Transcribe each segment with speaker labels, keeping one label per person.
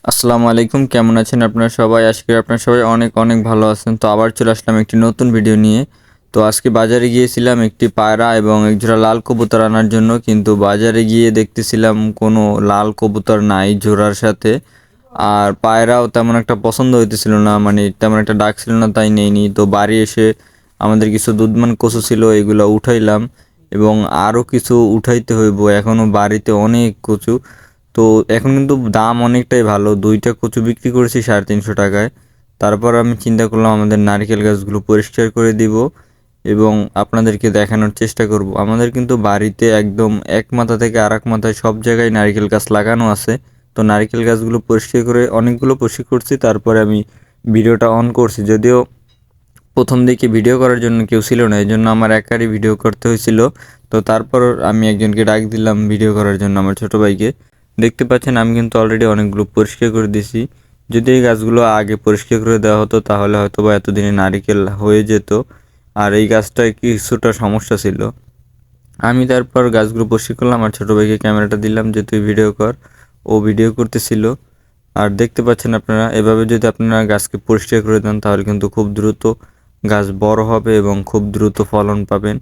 Speaker 1: আসসালামু আলাইকুম, কেমন আছেন আপনারা সবাই? আশা করি আপনারা সবাই অনেক অনেক ভালো আছেন। তো আবার চলে আসলাম একটি নতুন ভিডিও নিয়ে। তো আজকে বাজারে গিয়েছিলাম একটি পায়রা এবং এক জোড়া লাল কবুতর আনার জন্য, কিন্তু বাজারে গিয়ে দেখতেছিলাম কোনো লাল কবুতর নাই জোড়ার সাথে। আর পায়রাও তেমন একটা পছন্দ হইতেছিল না, মানে তেমন একটা ডাক ছিল না, তাই নেইনি। তো বাড়ি এসে আমাদের কিছু দুধমান কচু ছিল, এগুলো উঠাইলাম এবং আরও কিছু উঠাইতে হইব। এখনও বাড়িতে অনেক কচু। তো এখন কিন্তু দাম অনেকটাই ভালো, দুইটা কচু বিক্রি করেছি 350 টাকায়। তারপর আমি চিন্তা করলাম আমাদের নারকেল গাছগুলো পরিষ্কার করে দিব এবং আপনাদেরকে দেখানোর চেষ্টা করব। আমাদের কিন্তু বাড়িতে একদম এক মাথা থেকে আর এক মাথায় সব জায়গায় নারকেল গাছ লাগানো আছে। তো নারকেল গাছগুলো পরিষ্কার করে অনেকগুলো পরিষ্কার করছি, তারপরে আমি ভিডিওটা অন করছি। যদিও প্রথম দিকে ভিডিও করার জন্য কেউ ছিল না, এই জন্য আমার একারই ভিডিও করতে হয়েছিল। তো তারপর আমি একজনকে ডাক দিলাম ভিডিও করার জন্য, আমার ছোটো ভাইকে। দেখতে পাচ্ছেন আমি কিন্তু অলরেডি অনেকগুলো পরিষ্কার করে দিয়েছি। যদি এই গাছগুলো আগে পরিষ্কার করে দেওয়া হতো তাহলে হয়তো বা এতদিনে নারকেল হয়ে যেত। আর এই গাছটায় কিছুটা সমস্যা ছিল। আমি তারপর গাছগুলো পরিষ্কার করলাম, আমার ছোটো ভাইকে ক্যামেরাটা দিলাম যে তুই ভিডিও কর। ও ভিডিও করতেছিল। আর দেখতে পাচ্ছেন আপনারা, এভাবে যদি আপনারা গাছকে পরিষ্কার করে দেন তাহলে কিন্তু খুব দ্রুত গাছ বড় হবে এবং খুব দ্রুত ফলন পাবেন।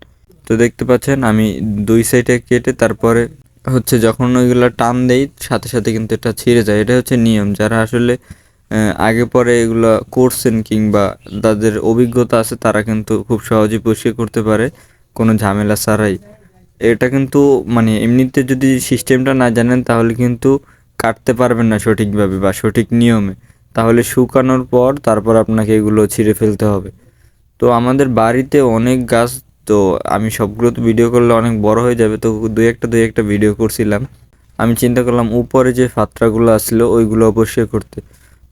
Speaker 1: তো দেখতে পাচ্ছেন আমি দুই সাইডে কেটে তারপরে যখন ওইগুলো টান দেই সাথে সাথে কিন্তু এটা ছিঁড়ে যায়। এটা হচ্ছে নিয়ম। যারা আসলে আগে পরে এগুলো করছেন কিংবা তাদের অভিজ্ঞতা আছে তারা কিন্তু খুব সহজেই পরিষ্কার করতে পারে কোনো ঝামেলা ছাড়াই। এটা কিন্তু মানে এমনিতে যদি সিস্টেমটা না জানেন তাহলে কিন্তু কাটতে পারবেন না সঠিকভাবে বা সঠিক নিয়মে। তাহলে শুকানোর পর তারপর আপনাকে এগুলো ছিঁড়ে ফেলতে হবে। তো আমাদের বাড়িতে অনেক গাছ। তো আমি সবগুলো তো ভিডিও করলে অনেক বড় হয়ে যাবে, তো দুই একটা ভিডিও করছিলাম। আমি চিন্তা করলাম উপরে যে ফাত্রাগুলো আসলো ওইগুলো পরিষ্কার করতে।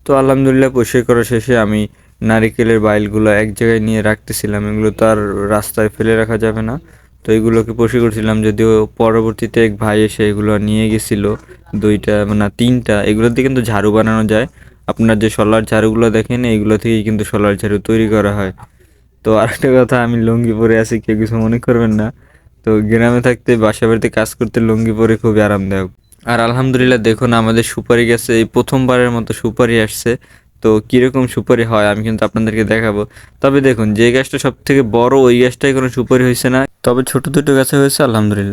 Speaker 1: তো আলহামদুলিল্লাহ পরিষ্কার করা শেষে আমি নারিকেলের বাইলগুলো এক জায়গায় নিয়ে রাখতেছিলাম। এগুলো তো আর রাস্তায় ফেলে রাখা যাবে না। তো এগুলোকে পরিষ্কার করছিলাম, যদিও পরবর্তীতে এক ভাই এসে এগুলো নিয়ে গেছিলো। দুইটা না তিনটা, এগুলো দিয়ে কিন্তু ঝাড়ু বানানো যায়। আপনার যে শলার ঝাড়ুগুলো দেখেন এইগুলো থেকেই কিন্তু শলার ঝাড়ু তৈরি করা হয়। তো আরেকটা কথা, আমি লুঙ্গি পরে আছি, কেউ কিছু মনে করবেন না। তো গ্রামে থাকতে বাসা বাড়িতে কাজ করতে লুঙ্গি পরে খুবই আরামদায়ক। আর আলহামদুলিল্লাহ দেখুন আমাদের সুপারি গাছে এই প্রথমবারের মতো সুপারি আসছে। তো কীরকম সুপারি হয় আমি কিন্তু আপনাদেরকে দেখাবো। তবে দেখুন যে গাছটা সব থেকে বড় ওই গাছটাই কোনো সুপারি হয়েছে না, তবে ছোট দুটো গাছে হয়েছে আলহামদুলিল্লাহ।